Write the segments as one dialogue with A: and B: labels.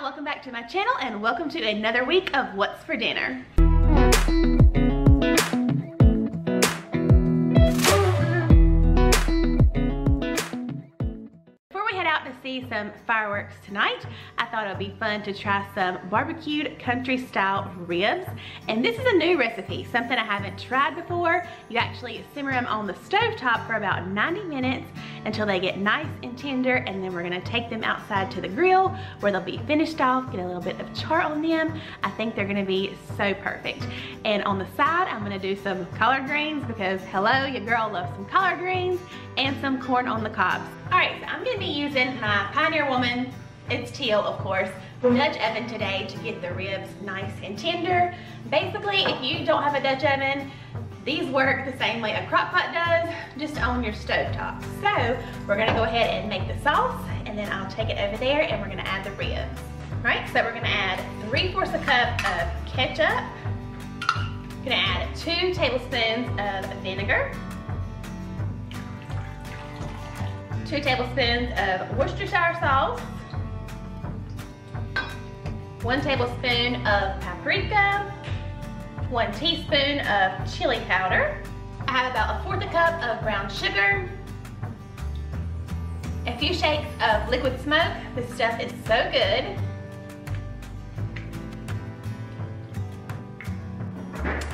A: y'all, welcome back to my channel and welcome to another week of What's for Dinner. See some fireworks tonight. I thought it would be fun to try some barbecued country style ribs, and this is a new recipe, something I haven't tried before. You actually simmer them on the stovetop for about 90 minutes until they get nice and tender, and then we're gonna take them outside to the grill where they'll be finished off, get a little bit of char on them. I think they're gonna be so perfect. And on the side, I'm gonna do some collard greens because hello, your girl loves some collard greens, and some corn on the cobs. All right, so I'm gonna be using my Pioneer Woman, it's Teal of course, Dutch oven today to get the ribs nice and tender. Basically, if you don't have a Dutch oven, these work the same way a crock pot does, just on your stovetop. So we're gonna go ahead and make the sauce, and then I'll take it over there and we're gonna add the ribs. All right, so we're gonna add 3/4 cup of ketchup. Gonna add 2 tablespoons of vinegar, 2 tablespoons of Worcestershire sauce, 1 tablespoon of paprika, 1 teaspoon of chili powder. I have about 1/4 cup of brown sugar, a few shakes of liquid smoke. This stuff is so good.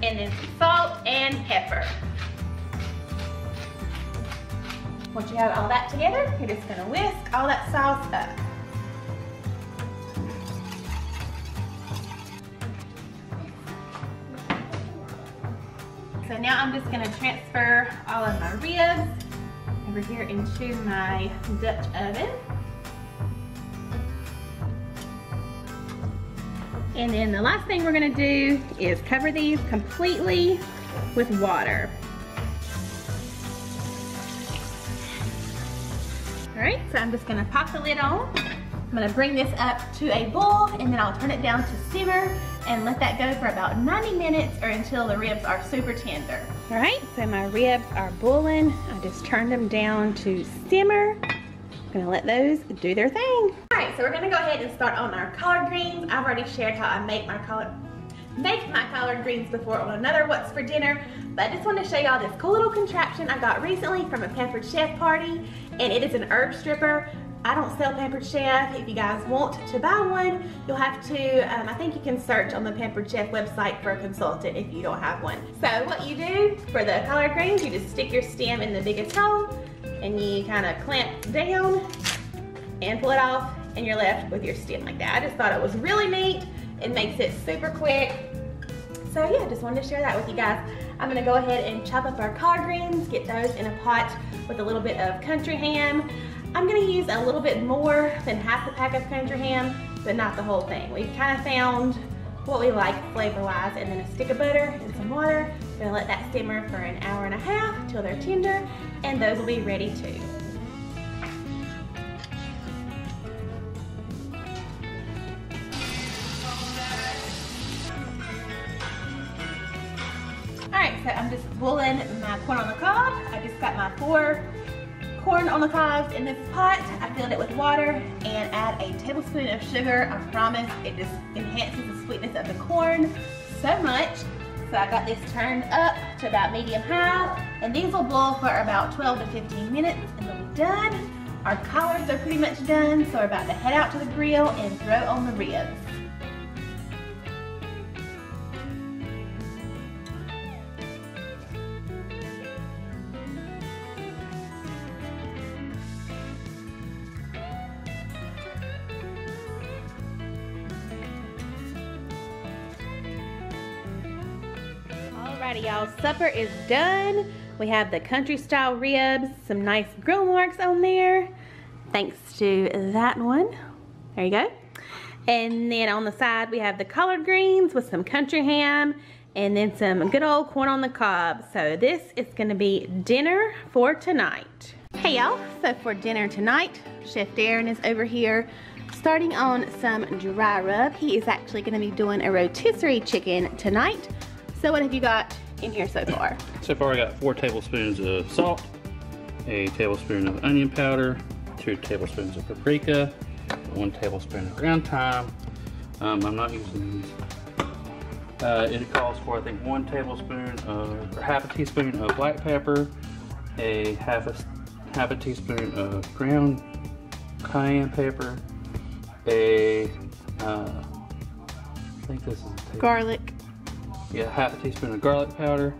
A: And then some salt and pepper. Once you have all that together, you're just gonna whisk all that sauce up. So now I'm just gonna transfer all of my ribs over here into my Dutch oven. And then the last thing we're gonna do is cover these completely with water. All right, so I'm just gonna pop the lid on. I'm gonna bring this up to a boil, and then I'll turn it down to simmer and let that go for about 90 minutes or until the ribs are super tender. All right, so my ribs are boiling. I just turned them down to simmer. I'm gonna let those do their thing. All right, so we're gonna go ahead and start on our collard greens. I've already shared how I make my collard greens before on another What's for Dinner, but I just want to show y'all this cool little contraption I got recently from a Pampered Chef party, and it is an herb stripper. I don't sell Pampered Chef. If you guys want to buy one, you'll have to, I think you can search on the Pampered Chef website for a consultant if you don't have one. So what you do for the collard greens, you just stick your stem in the biggest hole, and you kind of clamp down and pull it off, and you're left with your stem like that. I just thought it was really neat. It makes it super quick. So yeah, just wanted to share that with you guys. I'm gonna go ahead and chop up our collard greens, get those in a pot with a little bit of country ham. I'm gonna use a little bit more than half the pack of country ham, but not the whole thing. We've kind of found what we like flavor-wise, and then a stick of butter and some water. Gonna let that simmer for an hour and a half till they're tender, and those will be ready too. Alright, so I'm just boiling my corn on the cob. I just got my 4 corn on the cobs in this pot. I filled it with water and add a tablespoon of sugar. I promise it just enhances the sweetness of the corn so much. So I got this turned up to about medium-high, and these will boil for about 12 to 15 minutes and they'll be done. Our collards are pretty much done, so we're about to head out to the grill and throw on the ribs. Alrighty y'all, supper is done. We have the country style ribs, some nice grill marks on there, thanks to that one. There you go. And then on the side we have the collard greens with some country ham, and then some good old corn on the cob. So this is gonna be dinner for tonight. Hey y'all, so for dinner tonight, Chef Darren is over here starting on some dry rub. He is actually gonna be doing a rotisserie chicken tonight. So what have you got in here so far?
B: So far I got 4 tablespoons of salt, a tablespoon of onion powder, 2 tablespoons of paprika, 1 tablespoon of ground thyme. I'm not using these. It calls for, I think, 1 tablespoon of, or half a teaspoon of black pepper, a half a teaspoon of ground cayenne pepper, I think this is
A: garlic.
B: Yeah, half a teaspoon of garlic powder,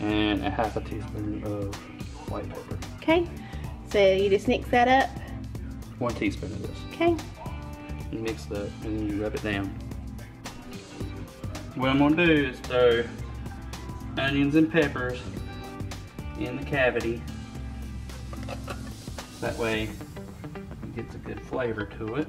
B: and a half a teaspoon of white pepper.
A: Okay, so you just mix that up.
B: 1 teaspoon of this.
A: Okay.
B: You mix that, and then you rub it down. What I'm gonna do is throw onions and peppers in the cavity. That way it gets a good flavor to it.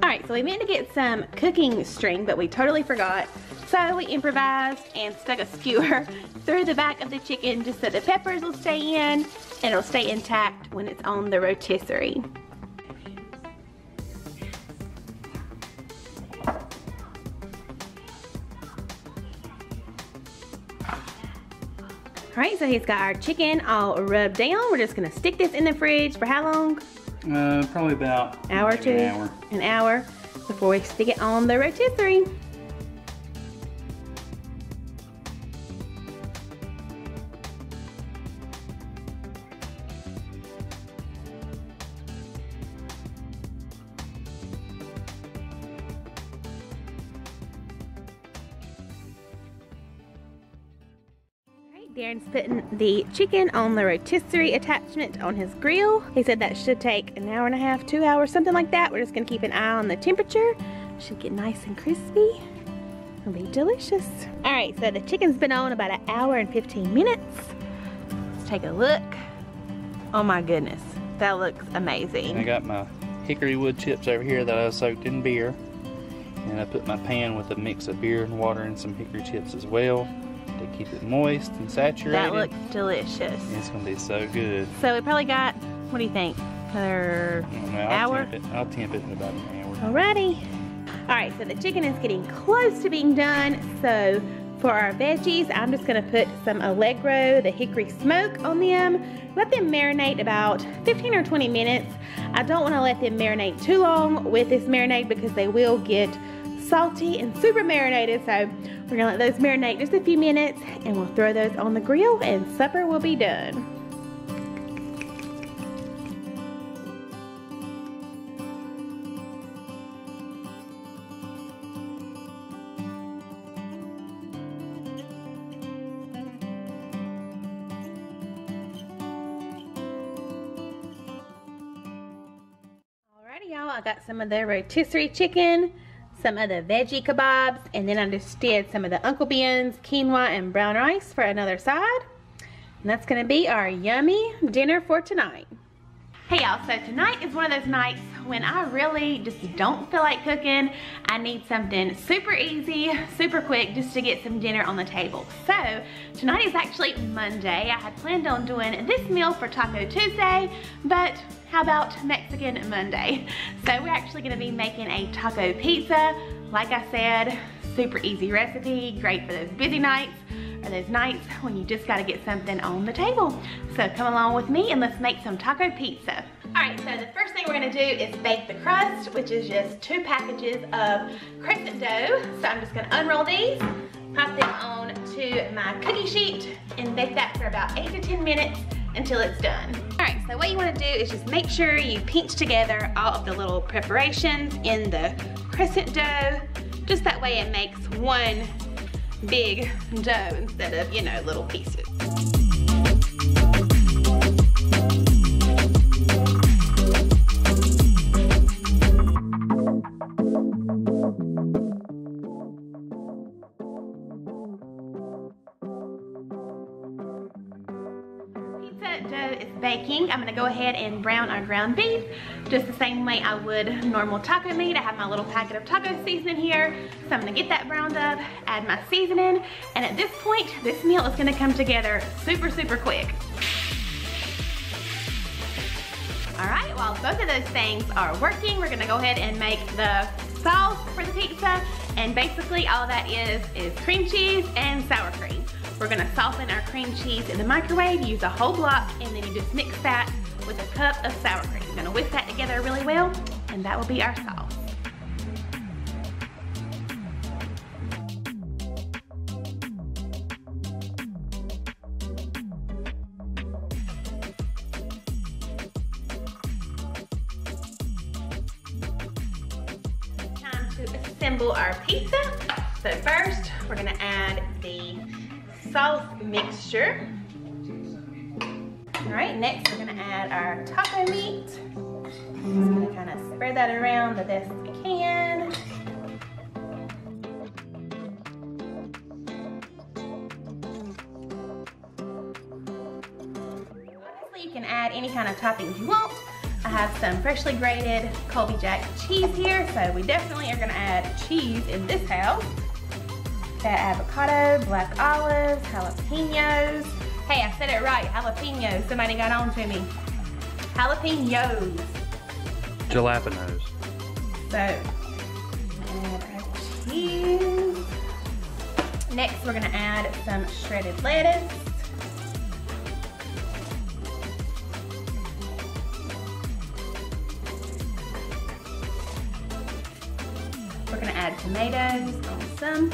A: Alright, so we meant to get some cooking string, but we totally forgot. So we improvised and stuck a skewer through the back of the chicken just so the peppers will stay in and it'll stay intact when it's on the rotisserie. Alright, so he's got our chicken all rubbed down. We're just gonna stick this in the fridge for how long?
B: Probably about
A: an hour or two. An hour before we stick it on the rotisserie. Darren's putting the chicken on the rotisserie attachment on his grill. He said that should take an hour and a half, 2 hours, something like that. We're just gonna keep an eye on the temperature. Should get nice and crispy. It'll be delicious. All right, so the chicken's been on about an hour and 15 minutes. Let's take a look. Oh my goodness, that looks amazing.
B: I got my hickory wood chips over here that I soaked in beer. And I put my pan with a mix of beer and water and some hickory chips as well, to keep it moist and saturated.
A: That looks delicious.
B: It's gonna be so good.
A: So we probably got, what do you think, another hour?
B: I'll temp it in about an hour.
A: Alrighty. Alright, so the chicken is getting close to being done. So for our veggies, I'm just gonna put some Allegro, the hickory smoke on them. Let them marinate about 15 or 20 minutes. I don't wanna let them marinate too long with this marinade because they will get salty and super marinated. So we're gonna let those marinate just a few minutes and we'll throw those on the grill and supper will be done. Alrighty y'all, I got some of the rotisserie chicken, some of the veggie kebabs, and then I just did some of the Uncle Ben's quinoa and brown rice for another side. And that's gonna be our yummy dinner for tonight. Hey y'all, so tonight is one of those nights when I really just don't feel like cooking. I need something super easy, super quick, just to get some dinner on the table. So tonight is actually Monday. I had planned on doing this meal for Taco Tuesday, but how about Mexican Monday? So we're actually gonna be making a taco pizza. Like I said, super easy recipe, great for those busy nights or those nights when you just gotta get something on the table. So come along with me and let's make some taco pizza. All right, so the first thing we're gonna do is bake the crust, which is just 2 packages of crescent dough. So I'm just gonna unroll these, pop them on to my cookie sheet, and bake that for about 8 to 10 minutes until it's done. All right, so what you wanna do is just make sure you pinch together all of the little preparations in the crescent dough. Just that way it makes one big dough instead of, you know, little pieces. Dough is baking. I'm gonna go ahead and brown our ground beef just the same way I would normal taco meat. I have my little packet of taco seasoning here, so I'm gonna get that browned up, add my seasoning, and at this point, this meal is gonna come together super, super quick. All right, while both of those things are working, we're gonna go ahead and make the sauce for the pizza, and basically all that is cream cheese and sour cream. We're gonna soften our cream cheese in the microwave, use a whole block, and then you just mix that with a cup of sour cream. You're gonna whisk that together really well. and that will be our sauce. Time to assemble our pizza. So first, we're gonna add the sauce mixture. All right, next we're gonna add our taco meat. Just gonna kind of spread that around the best we can. Honestly, you can add any kind of toppings you want. I have some freshly grated Colby Jack cheese here, so we definitely are gonna add cheese in this house. Got avocado, black olives, jalapenos. Hey, I said it right, jalapenos. Somebody got on to me. Jalapenos.
B: Jalapenos.
A: So, add our cheese. Next, we're gonna add some shredded lettuce. We're gonna add tomatoes on some.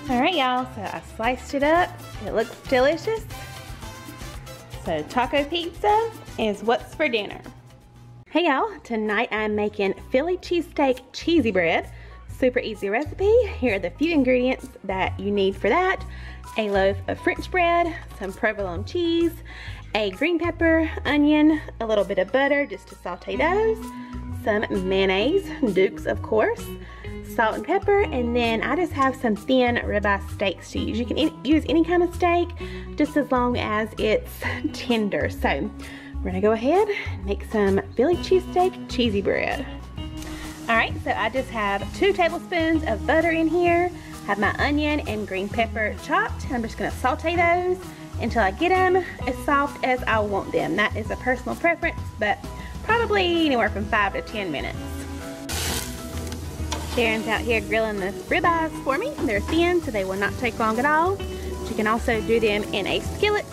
A: All right, y'all, so I sliced it up. It looks delicious. So taco pizza is what's for dinner. Hey y'all, tonight I'm making Philly cheesesteak cheesy bread. Super easy recipe. Here are the few ingredients that you need for that. A loaf of French bread, some provolone cheese, a green pepper, onion, a little bit of butter just to saute those, some mayonnaise, Duke's of course, salt and pepper, and then I just have some thin ribeye steaks to use. You can use any kind of steak, just as long as it's tender. So we're gonna go ahead and make some Philly cheesesteak cheesy bread. All right, so I just have 2 tablespoons of butter in here. I have my onion and green pepper chopped. I'm just gonna saute those until I get them as soft as I want them. That is a personal preference, but probably anywhere from 5 to 10 minutes. Sharon's out here grilling the ribeyes for me. They're thin, so they will not take long at all. But you can also do them in a skillet.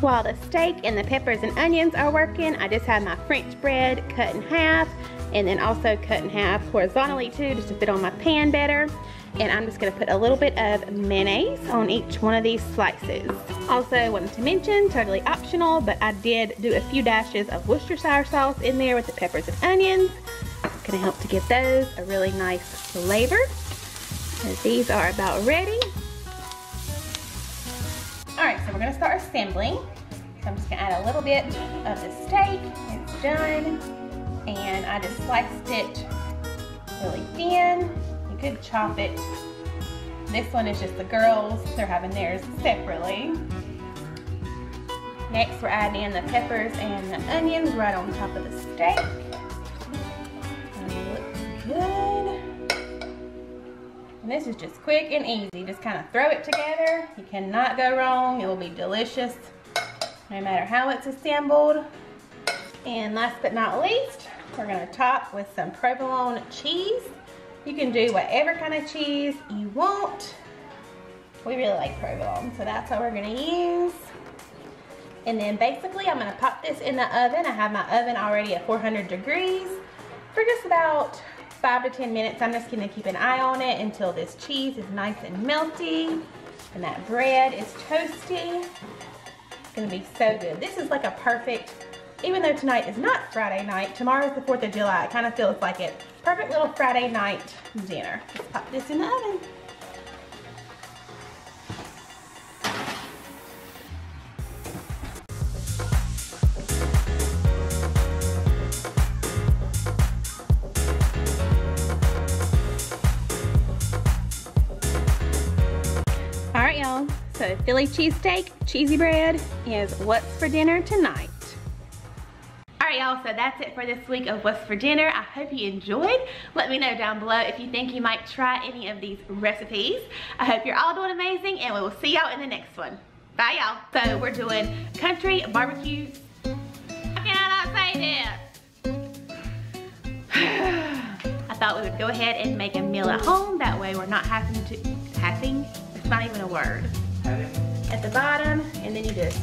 A: While the steak and the peppers and onions are working, I just have my French bread cut in half, and then also cut in half horizontally too, just to fit on my pan better. And I'm just gonna put a little bit of mayonnaise on each one of these slices. Also wanted to mention, totally optional, but I did do a few dashes of Worcestershire sauce in there with the peppers and onions. It's gonna help to give those a really nice flavor. So these are about ready. All right, so we're gonna start assembling. So I'm just gonna add a little bit of the steak. It's done. And I just sliced it really thin. You could chop it. This one is just the girls. They're having theirs separately. Next, we're adding in the peppers and the onions right on top of the steak. And it looks good. And this is just quick and easy. Just kind of throw it together. You cannot go wrong. It will be delicious no matter how it's assembled. And last but not least, we're gonna top with some provolone cheese. You can do whatever kind of cheese you want. We really like provolone, so that's what we're gonna use. And then basically I'm gonna pop this in the oven. I have my oven already at 400 degrees for just about 5 to 10 minutes. I'm just gonna keep an eye on it until this cheese is nice and melty and that bread is toasty. It's gonna be so good. This is like a perfect, even though tonight is not Friday night, tomorrow's the 4th of July, it kind of feels like it. Perfect little Friday night dinner. Let's pop this in the oven. All right, y'all, so Philly cheesesteak, cheesy bread is what's for dinner tonight. All right, y'all, so that's it for this week of What's for Dinner. I hope you enjoyed. Let me know down below if you think you might try any of these recipes. I hope you're all doing amazing, and we will see y'all in the next one. Bye, y'all. So we're doing country barbecue. How can I not say this? I thought we would go ahead and make a meal at home. That way we're not having, it's not even a word. At the bottom, and then you just